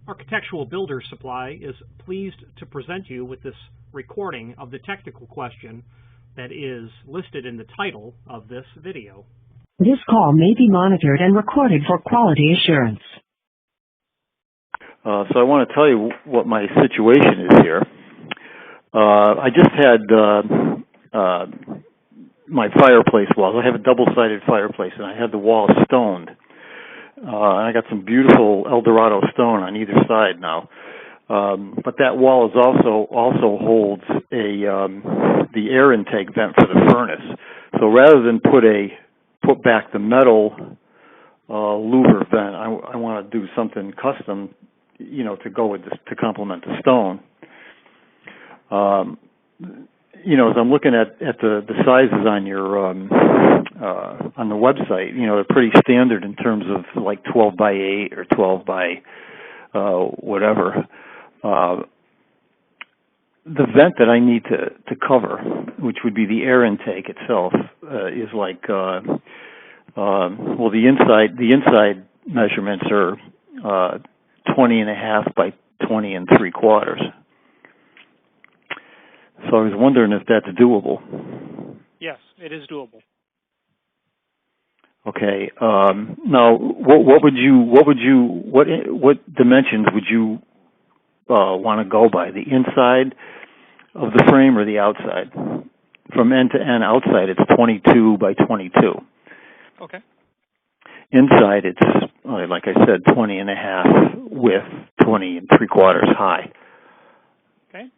Architectural Builder Supply is pleased to present you with this recording of the technical question that is listed in the title of this video. This call may be monitored and recorded for quality assurance. So I want to tell you what my situation is here. I just had my fireplace walls. I have a double-sided fireplace, and I had the walls stoned. And I got some beautiful Eldorado stone on either side now. But that wall is also holds the air intake vent for the furnace. So rather than put back the metal louver vent, I want to do something custom, to go with this, to complement the stone. As I'm looking at the sizes on your on the website, they're pretty standard in terms of like 12 by 8 or 12 by whatever. The vent that I need to cover, which would be the air intake itself, is like the inside measurements are 20.5 by 20 3/4. So I was wondering if that's doable. Yes, it is doable. Okay. Now, what dimensions would you want to go by? The inside of the frame or the outside? From end to end, outside it's 22 by 22. Okay. Inside it's, like I said, 20.5 width, 20 3/4 high. Okay.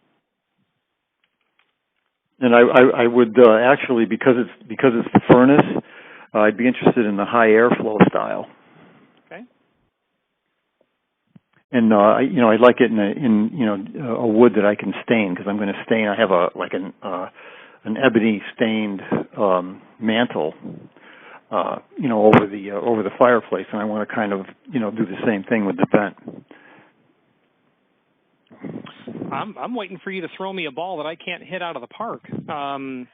And I would actually, because it's the furnace, I'd be interested in the high airflow style. Okay. And I'd like it in a wood that I can stain, because I'm going to stain. I have an ebony stained mantle, over the fireplace, and I want to kind of do the same thing with the vent. I'm waiting for you to throw me a ball that I can't hit out of the park. I'm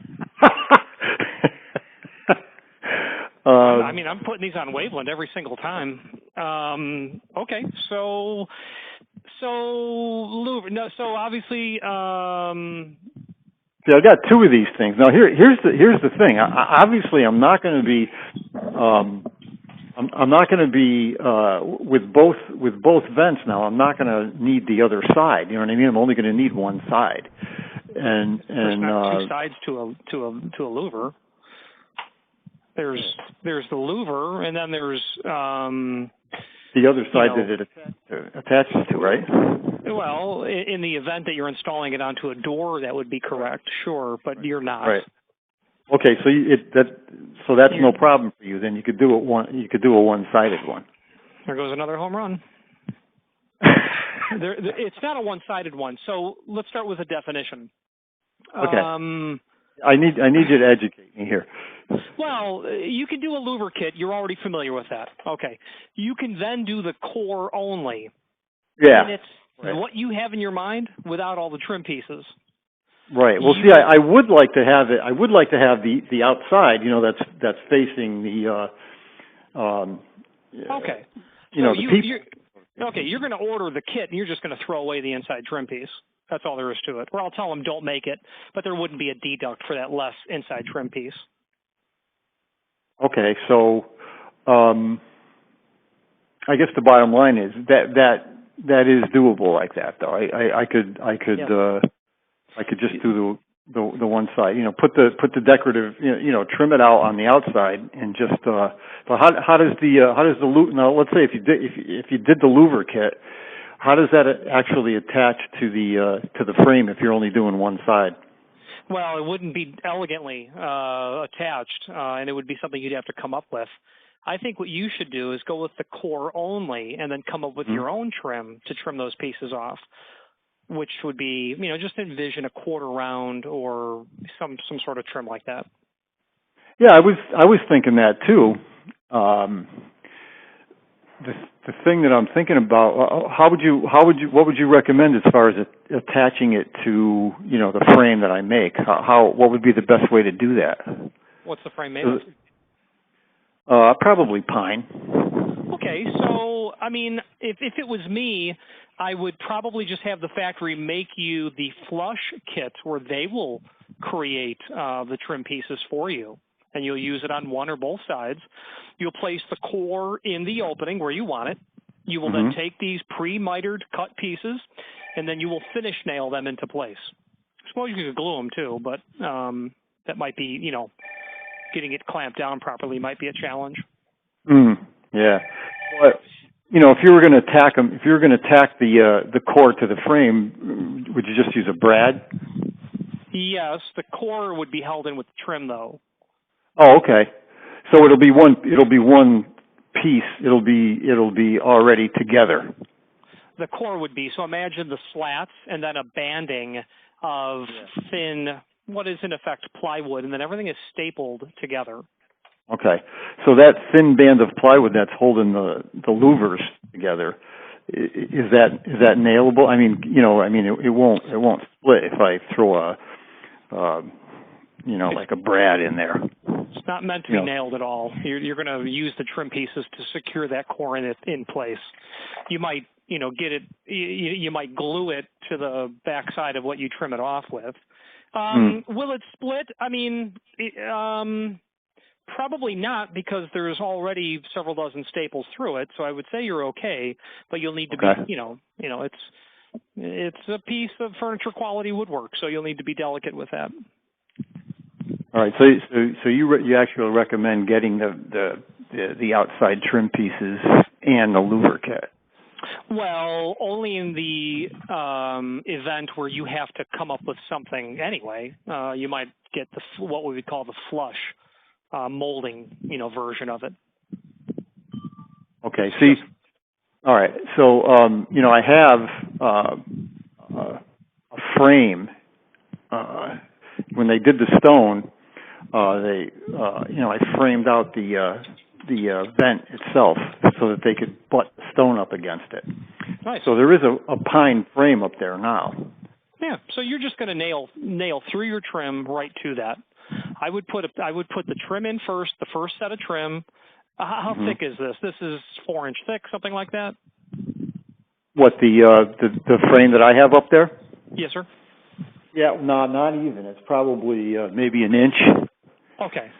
putting these on Waveland every single time. Okay, so obviously. Yeah, I got two of these things. Now here's the thing. Obviously, I'm not going to be. I'm not going to be with both vents now. I'm not going to need the other side. You know what I mean? I'm only going to need one side. And there's not two sides to a louver. There's the louver, and then there's the other side that it attaches to, right? Well, in the event that you're installing it onto a door, that would be correct, sure, but you're not. Right. Okay, so that's no problem for you. Then you could do a one-sided one. There goes another home run. It's not a one-sided one. So let's start with a definition. Okay. I need you to educate me here. Well, you can do a louver kit. You're already familiar with that. Okay. You can then do the core only. Yeah. And it's what you have in your mind without all the trim pieces. Right. Well, see, I would like to have it. I would like to have the outside. That's facing the. Okay. The people. You're going to order the kit, and you're just going to throw away the inside trim piece. That's all there is to it. Or I'll tell them don't make it, but there wouldn't be a deduct for that less inside trim piece. Okay, so I guess the bottom line is that is doable like that, though. I could just do the one side. Put the decorative, trim it out on the outside, and just. So how does the louver? Now, let's say if you did the louver kit, how does that actually attach to the frame if you're only doing one side? Well, it wouldn't be elegantly attached, and it would be something you'd have to come up with. I think what you should do is go with the core only, and then come up with your own trim to trim those pieces off, which would be, just envision a quarter round or some sort of trim like that. Yeah, I was thinking that too. The thing that I'm thinking about, what would you recommend as far as attaching it to, the frame that I make? What would be the best way to do that? What's the frame made of? Probably pine. Okay, Okay, so I mean, if it was me, I would probably just have the factory make you the flush kit where they will create the trim pieces for you, and you'll use it on one or both sides. You'll place the core in the opening where you want it. You will then take these pre-mitered cut pieces, and then you will finish nail them into place. I suppose you could glue them too, but that might be, you know, getting it clamped down properly might be a challenge. Yeah. But, you know, if you were going to tack them, if you were going to tack the core to the frame, would you just use a brad? Yes, the core would be held in with the trim, though. Oh, okay. So it'll be one piece. It'll be already together. The core would be, so imagine the slats and then a banding of thin, what is in effect plywood, and then everything is stapled together. Okay. So that thin band of plywood that's holding the louvers together, is that nailable? I mean, you know, it won't split if I throw like a brad in there. It's not meant to be nailed at all. You're going to use the trim pieces to secure that core in place. You might, get it. You might glue it to the backside of what you trim it off with. Will it split? I mean, probably not, because there's already several dozen staples through it. So I would say you're okay, but you'll need to be, it's a piece of furniture quality woodwork, so you'll need to be delicate with that. All right. So you actually recommend getting the outside trim pieces and the louver kit? Well, only in the event where you have to come up with something anyway. You might get what we would call the flush molding, version of it. Okay. See. All right. So I have a frame. When they did the stone, I framed out the vent itself so that they could butt the stone up against it. Nice. So there is a pine frame up there now. Yeah. So you're just going to nail through your trim right to that. I would put the trim in first, the first set of trim. How thick is this? This is 4-inch thick, something like that. What, the frame that I have up there? Yes, sir. Yeah, no, not even. It's probably maybe an inch. Okay.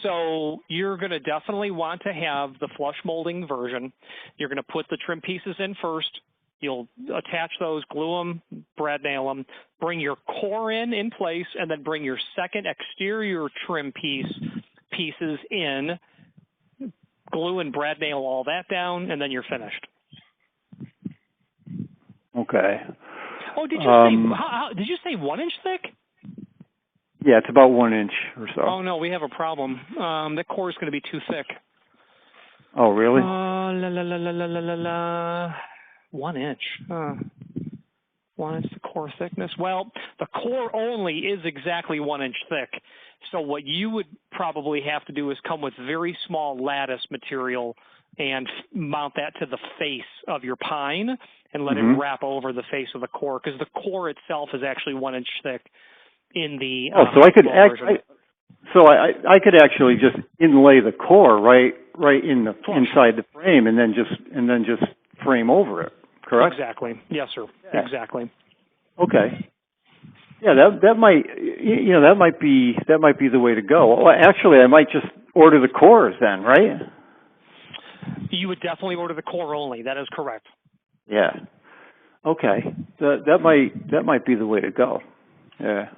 So you're going to definitely want to have the flush molding version. You're going to put the trim pieces in first. You'll attach those, glue them, brad nail them, bring your core in place, and then bring your second exterior trim pieces in, glue and brad nail all that down, and then you're finished. Okay. Oh, did you say 1-inch thick? Yeah, it's about 1 inch or so. Oh no, we have a problem. The core is going to be too thick. Oh, really? 1 inch. 1 inch the core thickness. Well, the core only is exactly 1 inch thick. So what you would probably have to do is come with very small lattice material and mount that to the face of your pine and let it wrap over the face of the core, because the core itself is actually 1 inch thick in the so I could actually just inlay the core right in the inside the frame and then just frame over it, correct? Exactly. Yes, sir. Yeah. Exactly. Okay. Yeah, that might be the way to go. Well, actually, I might just order the cores then, right? You would definitely order the core only. That is correct. Yeah. Okay. That might be the way to go. Yeah.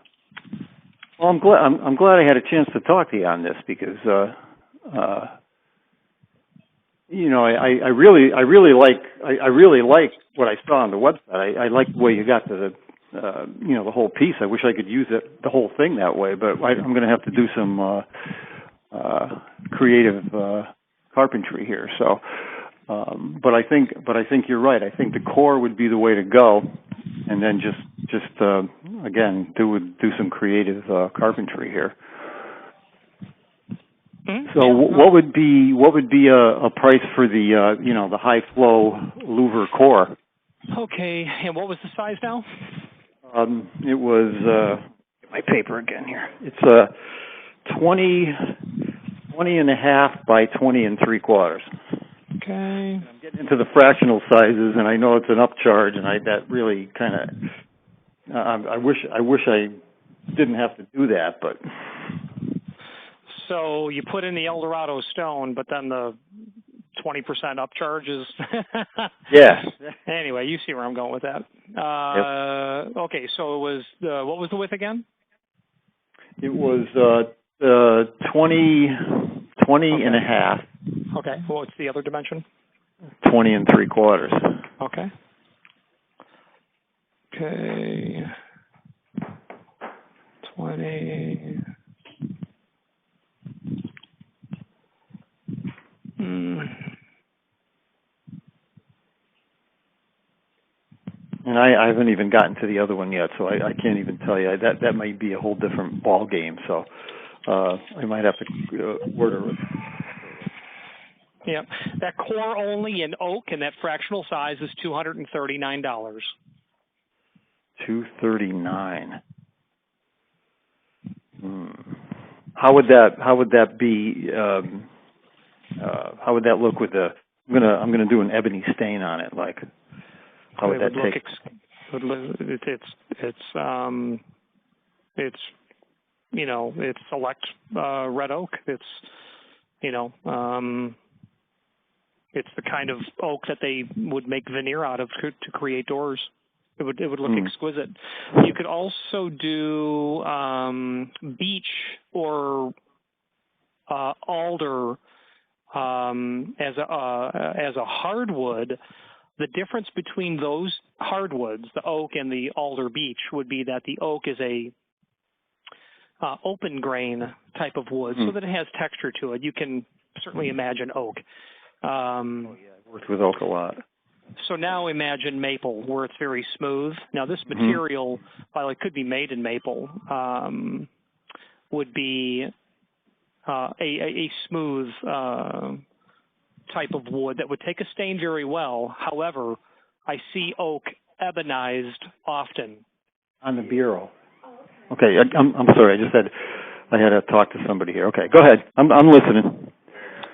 Well, I'm glad I had a chance to talk to you on this, because I really like what I saw on the website. I like the way you got to the whole piece. I wish I could use the whole thing that way, but I'm going to have to do some creative carpentry here. So, but I think you're right. I think the core would be the way to go, and then just again do some creative carpentry here. So what would be a price for the high flow louver core? Okay, and what was the size now? It was get my paper again here. It's 20 and a half by 20 3/4. Okay. I'm getting into the fractional sizes, and I know it's an upcharge, and that really kind of. I wish I didn't have to do that, but. So you put in the Eldorado stone, but then the 20% upcharge is. Yeah. Anyway, you see where I'm going with that. Yep. Okay, so it was what was the width again? It was 20 okay. and a half. Okay. What's the other dimension? 20 and 3/4. Okay. Okay. 20. And I haven't even gotten to the other one yet, so I can't even tell you. That might be a whole different ball game. So I might have to order it. Yeah, that core only in oak and that fractional size is $239. $239. How would that be? How would that look with the? I'm gonna do an ebony stain on it. Like, how would that take? It's it's select red oak. It's it's the kind of oak that they would make veneer out of to create doors. It would look exquisite. You could also do beech or alder as a hardwood. The difference between those hardwoods, the oak and the alder beech, would be that the oak is a open grain type of wood, so that it has texture to it. You can certainly imagine oak. I've worked with oak a lot. So now imagine maple, where it's very smooth. Now this material, while it could be made in maple, would be a smooth type of wood that would take a stain very well. However, I see oak ebonized often. On the bureau. Okay, I'm sorry. I had to talk to somebody here. Okay, go ahead. I'm listening.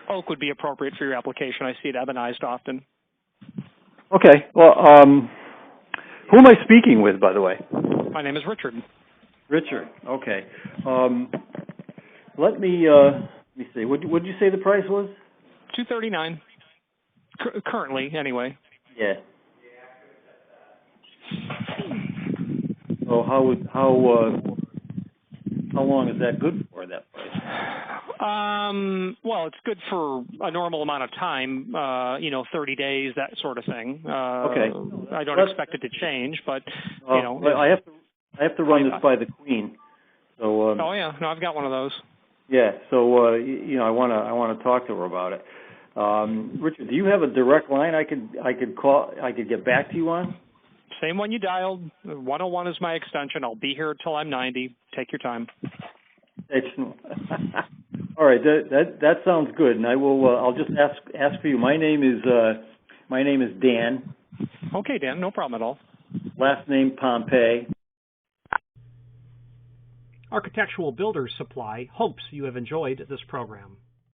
Oak would be appropriate for your application. I see it ebonized often. Okay. Well, who am I speaking with, by the way? My name is Richard. Richard. Okay. Let me see. What did you say the price was? $239. Currently, anyway. Yeah. So how long is that good for, that price? Well, it's good for a normal amount of time, 30 days, that sort of thing. Okay. I don't expect it to change, but, I have to run this by the Queen. So. Oh, yeah. No, I've got one of those. Yeah. So, I want to talk to her about it. Richard, do you have a direct line I could call, I could get back to you on? Same one you dialed. 101 is my extension. I'll be here till I'm 90. Take your time. All right, that sounds good, and I will. I'll just ask for you. My name is Dan. Okay, Dan, no problem at all. Last name Pompey. Architectural Builders Supply hopes you have enjoyed this program.